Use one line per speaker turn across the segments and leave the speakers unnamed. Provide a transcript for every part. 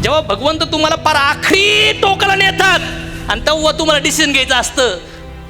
जेव्हा भगवंत तुम्हाला पार आखरी टोकाला नेतात आणि तेव्हा तुम्हाला डिसिजन घ्यायचं असतं,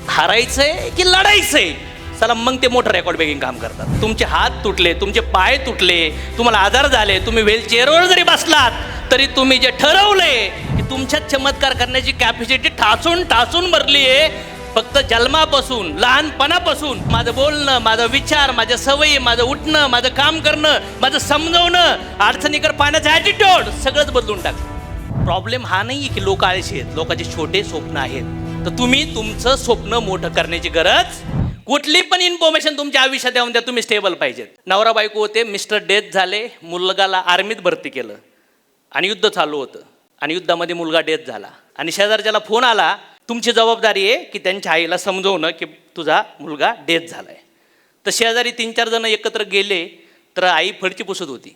हारायचंय की लढायचंय. चला मग ते मोठं रेकॉर्ड ब्रेकिंग काम करतात. तुमचे हात तुटले, तुमचे पाय तुटले, तुम्हाला आजार झाले, तुम्ही व्हीलचेअरवर जरी बसलात तरी तुम्ही जे ठरवलंय की तुमच्यात चमत्कार करण्याची कॅपॅसिटी ठासून ठासून भरली आहे. फक्त जन्मापासून, लहानपणापासून माझं बोलणं, माझा विचार, माझ्या सवयी, माझं उठणं, माझं काम करणं, माझं समजवणं, अडचणीकर पाहण्याचा ॲटिट्यूड सगळंच बदलून टाकलं. प्रॉब्लेम हा नाही की लोक आळशी आहेत, लोकांचे छोटे स्वप्न आहेत. तर तुम्ही तुमचं स्वप्न मोठं करण्याची गरज, कुठली पण इन्फॉर्मेशन तुमच्या आयुष्यात येऊन द्या, तुम्ही स्टेबल पाहिजेत. नवरा बायको होते, मिस्टर डेथ झाले, मुलगाला आर्मीत भरती केलं आणि युद्ध चालू होतं आणि युद्धामध्ये मुलगा डेथ झाला आणि शेजारच्याला फोन आला, तुमची जबाबदारी आहे की त्यांच्या आईला समजवणं की तुझा मुलगा डेथ झाला आहे. तर शेजारी 3-4 जण एकत्र गेले तर आई फडची पुसत होती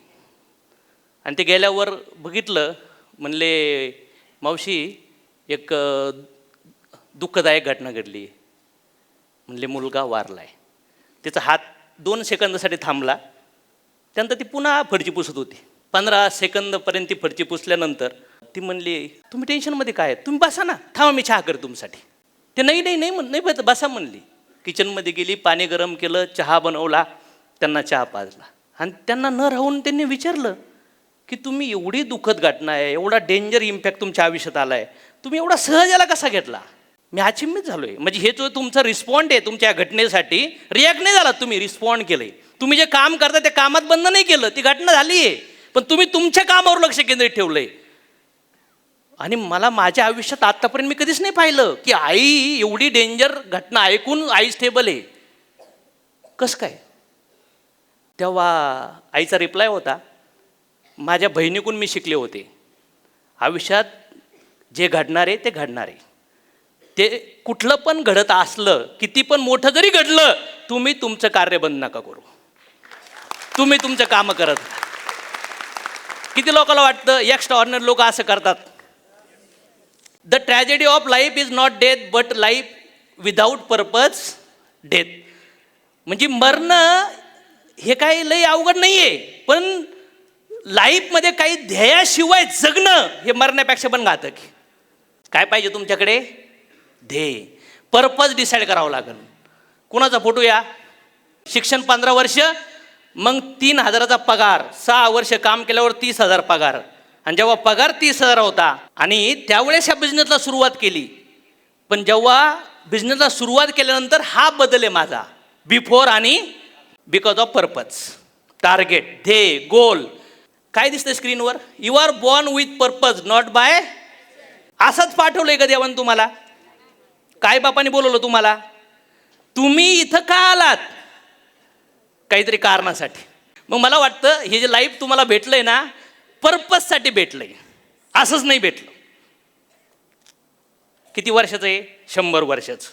आणि ते गेल्यावर बघितलं, म्हणले मावशी एक दुःखदायक घटना घडली. म्हणले मुलगा वारला आहे. तिचा हात 2 सेकंदासाठी थांबला, त्यानंतर ती पुन्हा फडची पुसत होती. 15 सेकंदपर्यंत ती फडची पुसल्यानंतर ती म्हणली, तुम्ही टेन्शनमध्ये काय आहे, तुम्ही बसा ना, थांबा मी चहा कर तुमच्यासाठी. ते नाही बसा म्हणली. किचनमध्ये गेली, पाणी गरम केलं, चहा बनवला, त्यांना चहा पाजला आणि त्यांना न राहून त्यांनी विचारलं की तुम्ही एवढी दुःखद घटना आहे, एवढा डेंजर इम्पॅक्ट तुमच्या आयुष्यात आला आहे, तुम्ही एवढा सहज याला कसा घेतला. मी अचिंबित झालो आहे. म्हणजे हे जो तुमचा रिस्पॉन्ड आहे तुमच्या घटनेसाठी, रिॲक्ट नाही झाला, तुम्ही रिस्पॉन्ड केलं आहे. तुम्ही जे काम करता त्या कामात बंद नाही केलं, ती घटना झाली आहे, पण तुम्ही तुमच्या कामावर लक्ष केंद्रित ठेवलं आहे. आणि मला माझ्या आयुष्यात आत्तापर्यंत मी कधीच नाही पाहिलं की आई एवढी डेंजर घटना ऐकून आई स्टेबल आहे. कसं काय? तेव्हा आईचा रिप्लाय होता, माझ्या बहिणीकडून मी शिकले होते, आयुष्यात जे घडणार आहे ते घडणार आहे. ते कुठलं पण घडत असलं, किती पण मोठं जरी घडलं, तुम्ही तुमचं कार्य बंद नका करू, तुम्ही तुमचं कामं करत. किती लोकांना वाटतं एक्स्ट्राऑर्डिनरी लोक असं करतात. The tragedy of life is not death but life without purpose death. म्हणजे मरणं हे काही लई अवघड नाही आहे, पण लाईफमध्ये काही ध्येयाशिवाय जगणं हे मरण्यापेक्षा पण घातक. काय पाहिजे तुमच्याकडे? ध्येय, पर्पज डिसाईड करावं लागेल. कुणाचा फोटो या, शिक्षण 15 वर्ष, मग 3,000चा पगार, 6 वर्ष काम केल्यावर 30,000 पगार. आणि जेव्हा पगार 30,000 होता आणि त्यावेळेस ह्या बिझनेसला सुरुवात केली, पण जेव्हा बिझनेसला सुरुवात केल्यानंतर हा बदल आहे माझा, बिफोर आणि बिकॉज ऑफ पर्पज, टार्गेट, ध्येय, गोल. काय दिसतं स्क्रीनवर? You are born with purpose not by. असंच पाठवलंय का देवान तुम्हाला? काय बापाने बोलवलं तुम्हाला? तुम्ही इथं का आलात? काहीतरी कारणासाठी. मग मला वाटतं हे जे लाईफ तुम्हाला भेटलंय ना, पर्पजसाठी भेटलंय, असंच नाही भेटलं. किती वर्षाचं आहे? 100 वर्षाचं.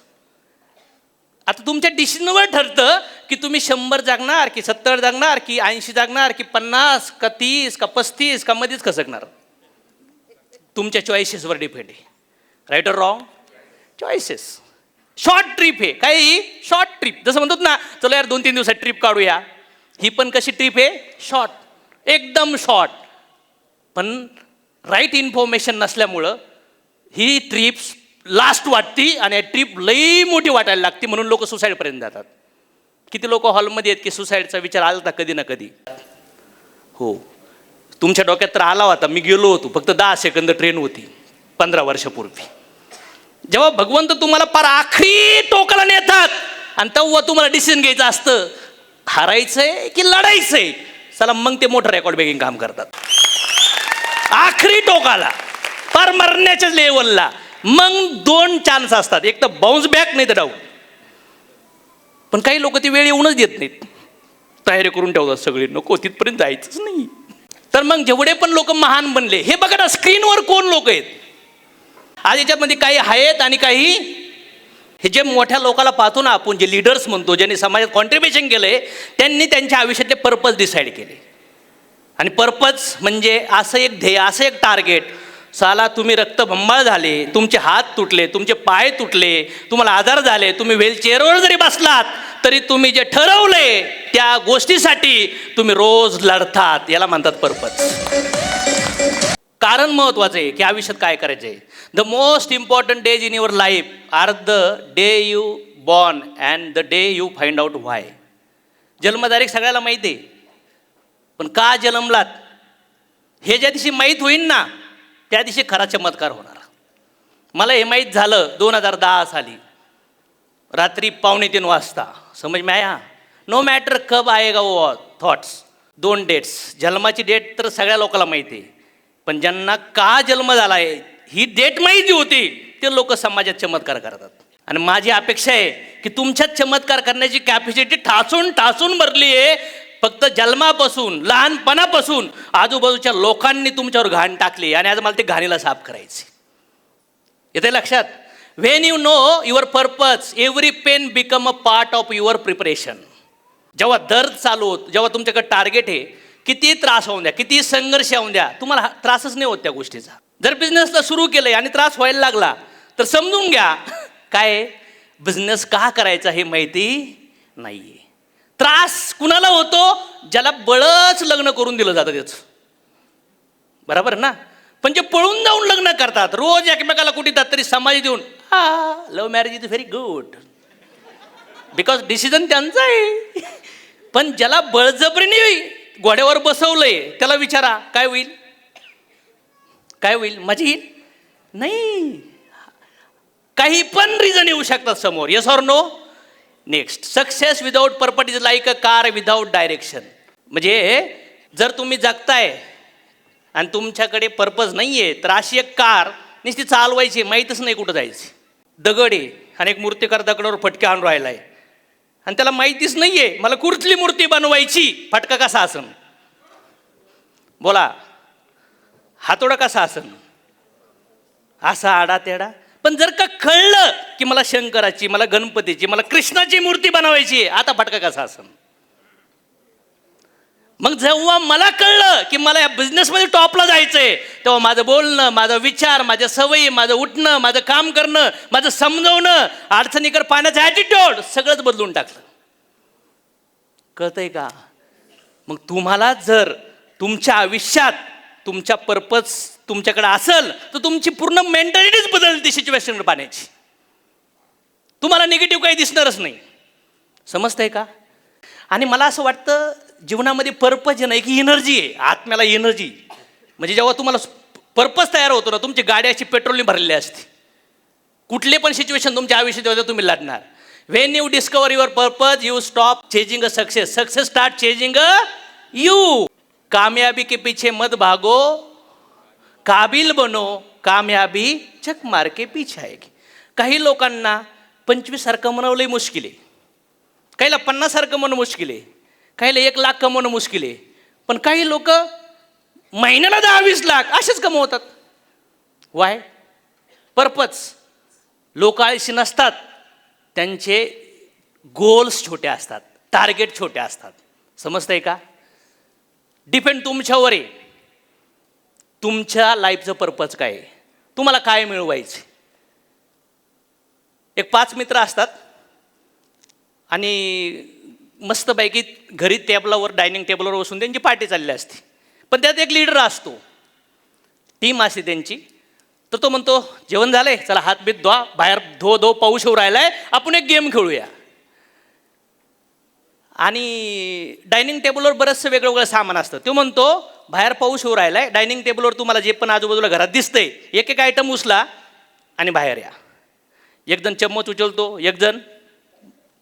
आता तुमच्या डिसिजनवर ठरतं की तुम्ही 100 जगणार की 70 जगणार की 80 जगणार की 50 का 30 का 35 का मध्येच खसकणार. तुमच्या चॉईसेसवर डिपेंड आहे. राईट और रॉंग? चॉईसेस. शॉर्ट ट्रिप आहे, काही शॉर्ट ट्रिप, जसं म्हणतात ना, चलो यार 2-3 दिवसात ट्रिप काढूया. ही पण कशी ट्रिप आहे? शॉर्ट, एकदम शॉर्ट. पण राईट इन्फॉर्मेशन नसल्यामुळं ही ट्रिप लास्ट वाटती आणि ट्रिप लई मोठी वाटायला लागते, म्हणून लोक सुसाईडपर्यंत जातात. किती लोक हॉलमध्ये आहेत की सुसाईडचा विचार आला होता कधी ना कधी? हो, तुमच्या डोक्यात तर आला होता. मी गेलो होतो, फक्त 10 सेकंद ट्रेन होती 15 वर्षापूर्वी. जेव्हा भगवंत तुम्हाला पार आखरी टोकाला नेतात आणि तेव्हा तुम्हाला डिसिजन घ्यायचं असतं, हारायचंय की लढायचंय. चला मग ते मोठं रेकॉर्ड ब्रेकिंग काम करतात. आखरी टोकाला, पार मरण्याच्या लेवलला. मग 2 चान्स असतात, एक तर बाउन्स बॅक, नाही तर डाऊन. पण काही लोक ती वेळ येऊनच देत नाहीत, तयारी करून ठेवतात सगळे, नको तिथपर्यंत जायचंच नाही. तर मग जेवढे पण लोक महान बनले, हे बघा ना स्क्रीनवर कोण लोक आहेत आज. याच्यामध्ये काही आहेत आणि काही हे जे मोठ्या लोकांना पाहतो ना आपण, जे लीडर्स म्हणतो, ज्यांनी समाजात कॉन्ट्रीब्युशन केलंय, त्यांनी त्यांच्या आयुष्यातले पर्पज डिसाईड केले. आणि पर्पज म्हणजे असं एक ध्येय, असं एक टार्गेट. साला तुम्ही रक्तबंबाळ झाले, तुमचे हात तुटले, तुमचे पाय तुटले, तुम्हाला आजार झाले, तुम्ही व्हीलचेअरवर जरी बसलात तरी तुम्ही जे ठरवले त्या गोष्टीसाठी तुम्ही रोज लढतात, याला म्हणतात पर्पज. कारण कारण महत्त्वाचं आहे की आयुष्यात काय करायचं आहे. The most important days in your life are the day you born and the day you find out why. जन्मतारीख सगळ्याला माहिती आहे, पण का जन्मलात हे ज्या दिवशी माहीत होईल ना त्या दिवशी खरा चमत्कार होणार. मला हे माहीत झालं 2010 साली रात्री 2:45 वाजता. समज में आया. नो मॅटर कब आएगा वो थॉट्स. 2 डेट्स. जन्माची डेट तर सगळ्या लोकांना माहिती आहे, पण ज्यांना का जन्म झाला आहे ही डेट माहिती होती ते लोक समाजात चमत्कार करतात. आणि माझी अपेक्षा आहे की तुमच्यात चमत्कार करण्याची कॅपॅसिटी ठासून ठासून भरली आहे. फक्त जन्मापासून लहानपणापासून आजूबाजूच्या लोकांनी तुमच्यावर घाण टाकली आणि आज मला ते घाणीला साफ करायचे. येते लक्षात. When you know your purpose every pain become a part of your preparation. जेव्हा दर्द चालू होत, जेव्हा तुमच्याकडे टार्गेट आहे, किती त्रास होऊन द्या, किती संघर्ष होऊन द्या, तुम्हाला त्रासच नाही होत त्या गोष्टीचा. जर बिझनेसला सुरू केलंय आणि त्रास व्हायला लागला तर समजून घ्या काय बिझनेस का करायचा हे माहिती नाहीये. त्रास कुणाला होतो? ज्याला बळच लग्न करून दिलं जातं त्याचं. बरोबर ना. पण जे पळून जाऊन लग्न करतात, रोज एकमेकाला कुठे तरी समाधी देऊन, love marriage is very good because decision त्यांचा आहे. पण ज्याला बळजबरीने घोड्यावर बसवलंय त्याला विचारा काय होईल, काय होईल, मजा येईल नाही. काही पण रिझन येऊ शकतात समोर. Yes or no. Next, success without purpose is like a car without direction. म्हणजे जर तुम्ही जगताय आणि तुमच्याकडे पर्पज नाही आहे तर अशी एक कार नुसती चालवायची, माहीतच नाही कुठं जायची. दगड आहे आणि एक मूर्तिकार दगडावर फटके आणून राहिला आहे आणि त्याला माहितीच नाही आहे मला कुठली मूर्ती बनवायची, फटका कसा असन, बोला हातोडा कसा असन, असा आडा तेडा. पण जर का कळलं की मला शंकराची, मला गणपतीची, मला कृष्णाची मूर्ती बनवायची, आता फटका कसा असन. मग जेव्हा मला कळलं की मला या बिझनेसमध्ये टॉपला जायचंय तेव्हा माझं बोलणं, माझा विचार, माझ्या सवयी, माझं उठणं, माझं काम करणं, माझं समजवणं, अडचणीकर पाहण्याचं ॲटिट्यूड सगळंच बदलून टाकलं. कळतंय का. मग तुम्हाला जर तुमच्या आयुष्यात तुमच्या पर्पज तुमच्याकडे असेल तर तुमची पूर्ण मेंटॅलिटीच बदलते सिच्युएशनकडे पाहण्याची. तुम्हाला निगेटिव्ह काही दिसणारच नाही. समजतंय का. आणि मला असं वाटतं जीवनामध्ये पर्पज नाही की एनर्जी आहे. आत्म्याला एनर्जी म्हणजे जेव्हा तुम्हाला पर्पज तयार होतो ना, तुमची गाडी अशी पेट्रोलने भरलेली असते. कुठले पण सिच्युएशन तुमच्या आयुष्यात होते तुम्ही लढणार. When you discover your purpose you stop chasing a success, success start chasing a you. कामयाबी के पीछे मत भागो, काबिल बनो, कामयाबी चक मार के पीछे आएगी. काही लोकांना 25 सारखं म्हणणं लई मुश्किल आहे, काहीला 50 सारखं म्हणणं मुश्किल आहे, काहीला 1 लाख कमवणं मुश्किल आहे. पण काही लोक महिन्याला 10-20 लाख असेच कमवतात. वाय? पर्पज. लोक आळशी नसतात, त्यांचे गोल्स छोटे असतात, टार्गेट छोटे असतात. समजतंय का. डिपेंड तुमच्यावर आहे, तुमच्या लाईफचं पर्पज काय आहे, तुम्हाला काय मिळवायचं. एक 5 मित्र असतात आणि मस्तपैकी घरी टेबलावर, डायनिंग टेबलवर बसून त्यांची पार्टी चालली असते. पण त्यात एक लीडर असतो, टीम असते त्यांची. तर तो म्हणतो जेवण झालंय, चला हात बीत धुवा, बाहेर धो पाऊस येऊ राहिलाय, आपण एक गेम खेळूया. आणि डायनिंग टेबलवर बरंचसं वेगळं सामान असतं. तो म्हणतो बाहेर पाऊस येऊ राहिलाय, डायनिंग टेबलवर तुम्हाला जे पण आजूबाजूला घरात दिसतंय एक एक आयटम उचला आणि बाहेर या. एक जण चम्मच उचलतो, एक जण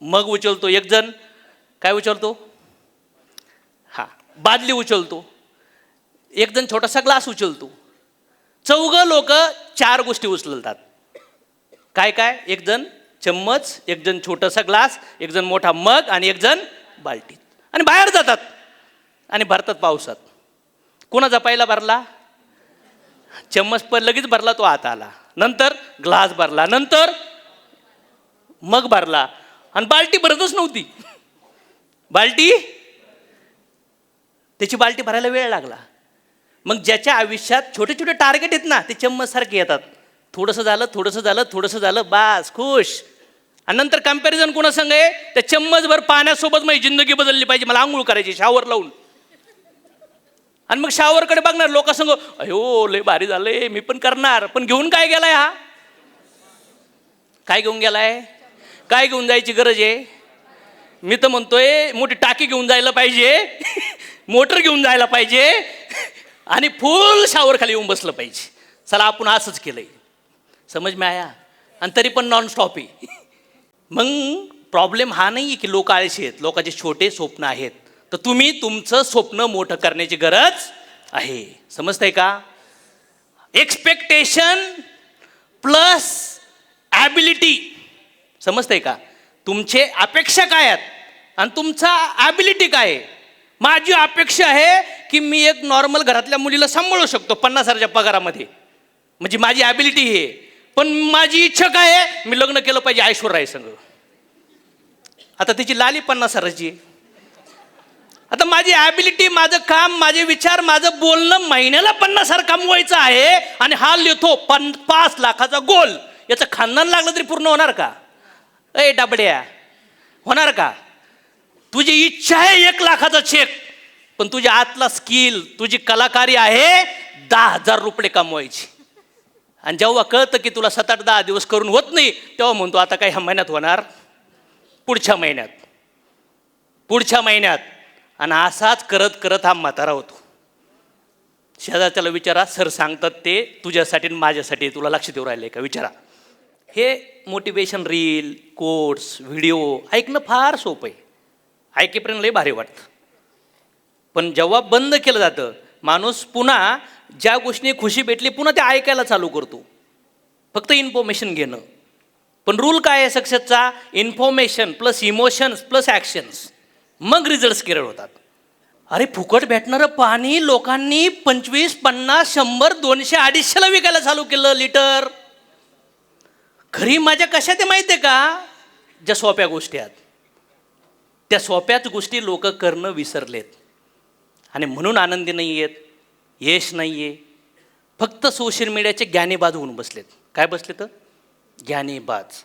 मग उचलतो, एक जण काय उचलतो, बादली उचलतो, एक जण छोटासा ग्लास उचलतो. 4 लोक 4 गोष्टी उचलतात. काय काय, एक जण चम्मच, एक जण छोटासा ग्लास, एक जण मोठा मग आणि एक जण बाल्टीत. आणि बाहेर जातात आणि भरतात पावसात. कोणाचा पहिला भरला? चम्मच पण लगेच भरला, तो आत आला. नंतर ग्लास भरला, नंतर मग भरला आणि बाल्टी भरतच नव्हती. बाल्टी, त्याची बाल्टी भरायला वेळ लागला. मग ज्याच्या आयुष्यात छोटे छोटे टार्गेट आहेत ना, ते चम्मच सारखे येतात. थोडंसं झालं, थोडंसं झालं, थोडंसं झालं, बास खुश. आणि नंतर कम्पॅरिझन कोणा संग आहे, त्या चम्मचभर पाण्यासोबत माझी जिंदगी बदलली पाहिजे, मला आंघोळ करायची शावर लावून. आणि मग शावरकडे बघणार, लोक सांग अयो लय भारी झालंय, मी पण करणार. पण घेऊन काय गेलाय हा? काय घेऊन गेलाय? काय घेऊन जायची गरज आहे? मी तर म्हणतोय मोठी टाकी घेऊन जायला पाहिजे, मोटर घेऊन जायला पाहिजे आणि फुल शावर खाली येऊन बसलं पाहिजे. चला आपण असंच केलंय, समज में आया. आणि तरी पण नॉन स्टॉप आहे. मग प्रॉब्लेम हा नाही आहे की लोक आळशी आहेत, लोकांचे छोटे स्वप्न आहेत. तर तुम्ही तुमचं स्वप्न मोठं करण्याची गरज आहे. समजतंय का? Expectation plus ability. समजतंय का? तुमचे अपेक्षा काय आहेत आणि तुमचा ॲबिलिटी काय आहे. माझी अपेक्षा आहे की मी एक नॉर्मल घरातल्या मुलीला सांभाळू शकतो 50,000च्या पगारामध्ये, म्हणजे माझी ॲबिलिटी हे. पण माझी इच्छा काय आहे, मी लग्न केलं पाहिजे ऐश्वर्या संग. आता तिची लाली 50,000ची. आता माझी ॲबिलिटी, माझं काम, माझे विचार, माझं बोलणं महिन्याला 50,000 कमवायचं आहे आणि हा लिहितो 5 लाखाचा गोल. याचं खानदान लागलं तरी पूर्ण होणार का? ए डाबड्या, होणार का? तुझी इच्छा आहे 1 लाखाचा चेक, पण तुझ्या आतला स्किल, तुझी कलाकारी आहे 10,000 रुपये कमवायची. आणि जेव्हा कळतं की तुला 7-8-10 दिवस करून होत नाही, तेव्हा म्हणतो आता काय ह्या महिन्यात होणार, पुढच्या महिन्यात. आणि असाच करत करत हा म्हातारा होतो. शेजारच्याला विचारा, सर सांगतात ते तुझ्यासाठी आणि माझ्यासाठी, तुला लक्ष देऊ राहिले का विचारा. हे मोटिवेशन रील, कोट्स, व्हिडिओ ऐकणं फार सोपं आहे, ऐकेपर्यंत लय भारी वाटतं. पण जेव्हा बंद केलं जातं, माणूस पुन्हा ज्या गोष्टी खुशी भेटली पुन्हा ते ऐकायला चालू करतो, फक्त इन्फॉर्मेशन घेणं. पण रूल काय आहे सक्सेसचा? Information plus emotions plus actions, मग रिझल्ट्स क्लिअर होतात. अरे फुकट भेटणारं पाणी लोकांनी 25, 50, 100, 200, 250ला विकायला चालू केलं लिटर. खरी मजा कशात आहे माहिती आहे का? ज्या सोप्या गोष्टी आहेत, त्या सोप्याच गोष्टी लोक करणं विसरलेत आणि म्हणून आनंदी नाही आहेत, यश नाही आहे. फक्त सोशल मीडियाचे ज्ञानीबाज होऊन बसलेत. काय बसले तर? ज्ञानीबाज.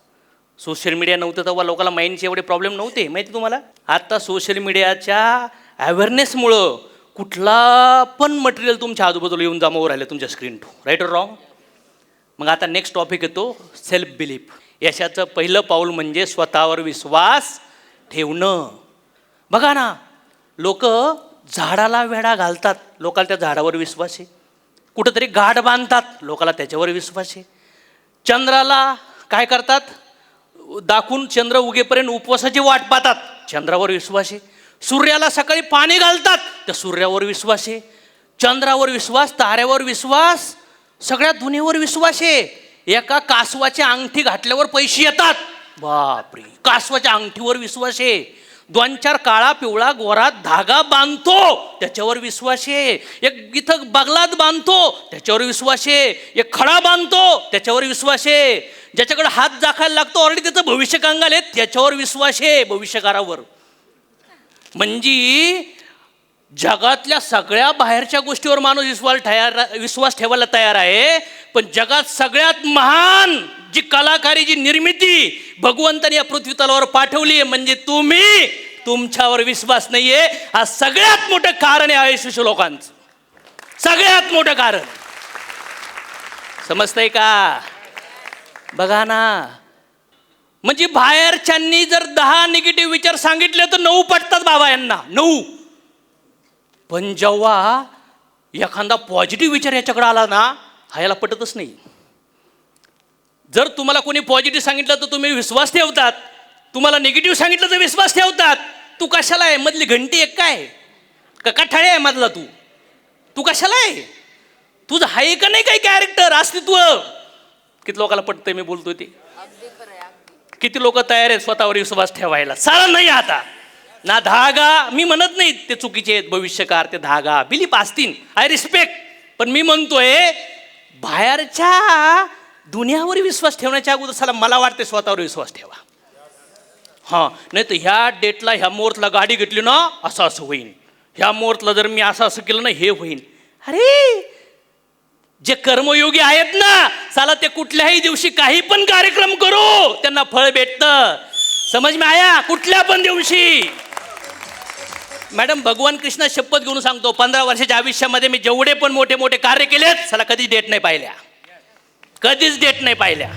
सोशल मीडिया नव्हतं तेव्हा लोकांना माइंडचे एवढे प्रॉब्लेम नव्हते, माहिती तुम्हाला? आता सोशल मीडियाच्या अवेअरनेसमुळं कुठला पण मटेरियल तुमच्या आजूबाजूला येऊन जमा होऊ राहिलं तुमच्या स्क्रीन टू. राईट और रॉंग? मग आता नेक्स्ट टॉपिक येतो सेल्फ बिलीफ. यशाचं पहिलं पाऊल म्हणजे स्वतःवर विश्वास ठेवणं. बघा ना, लोक झाडाला वेढा घालतात, लोकांना त्या झाडावर विश्वास आहे. कुठंतरी गाठ बांधतात, लोकांना त्याच्यावर विश्वास आहे. चंद्राला काय करतात, दाखवून चंद्र उगेपर्यंत उपवासाची वाट पाहतात, चंद्रावर विश्वास आहे. सूर्याला सकाळी पाणी घालतात, त्या सूर्यावर विश्वास आहे. चंद्रावर विश्वास, ताऱ्यावर विश्वास, सगळ्या दुनियेवर विश्वास आहे. एका कासवाची अंगठी घातल्यावर पैसे येतात, बापरे, कासवाच्या अंगठीवर विश्वास आहे. 2-4 काळा पिवळा गोरा धागा बांधतो, त्याच्यावर विश्वास आहे. एक इथं बगलात बांधतो, त्याच्यावर विश्वास आहे. एक खडा बांधतो, त्याच्यावर विश्वास आहे. ज्याच्याकडे हात दाखायला लागतो ऑलरेडी त्याचं भविष्य कंगाल आहे, त्याच्यावर विश्वास आहे, भविष्यकारावर. म्हणजे जगातल्या सगळ्या बाहेरच्या गोष्टीवर माणूस विश्वास ठेवायला तयार आहे. पण जगात सगळ्यात महान जी कलाकारी, जी निर्मिती भगवंताने या पृथ्वी तलावर पाठवली आहे, म्हणजे तुम्ही, तुमच्यावर विश्वास नाहीये. हा सगळ्यात मोठं कारण आहे आयुष्य लोकांचं, सगळ्यात मोठं कारण. समजतंय का? बघा ना, म्हणजे बाहेरच्यांनी जर 10 निगेटिव्ह विचार सांगितले तर 9 पटतात बाबा यांना, 9. पण जेव्हा एखादा पॉझिटिव्ह विचार याच्याकडे आला ना, हा याला पटतच नाही. जर तुम्हाला कोणी पॉझिटिव्ह सांगितलं तर तुम्ही विश्वास ठेवतात, तुम्हाला निगेटिव्ह सांगितलं तर विश्वास ठेवतात. तू कशाला आहे? मधली घंटी एक काय का कठाळे आहे मधला? तू कशाला आहे? तुझं आहे का नाही काही कॅरेक्टर, अस्तित्व? किती लोकांना पटतंय मी बोलतोय ते? किती लोक तयार आहेत स्वतःवर विश्वास ठेवायला? सारा नाही. आता ना धागा, मी म्हणत नाही ते चुकीचे आहेत भविष्यकार, ते धागा बिलीफ असतील, आय रिस्पेक्ट. पण मी म्हणतोय बाहेरच्या दुनियावर विश्वास ठेवण्याच्या अगोदर चला मला वाटते स्वतःवर विश्वास ठेवा. हां, नाही तर ह्या डेटला ह्या मुहूर्तला गाडी घेतली ना असं असं होईन, ह्या मुहूर्तला जर मी असं केलं ना हे होईन. अरे जे कर्मयोगी आहेत ना, चला ते कुठल्याही दिवशी काही पण कार्यक्रम करू, त्यांना फळ भेटतं. समज में आया? कुठल्या पण दिवशी मॅडम भगवान कृष्ण शपथ घेऊन सांगतो 15 वर्षाच्या आयुष्यामध्ये मी जेवढे पण मोठे मोठे कार्य केलेत चला कधीच डेट नाही पाहिल्या, कधीच डेट नाही पाहिल्या.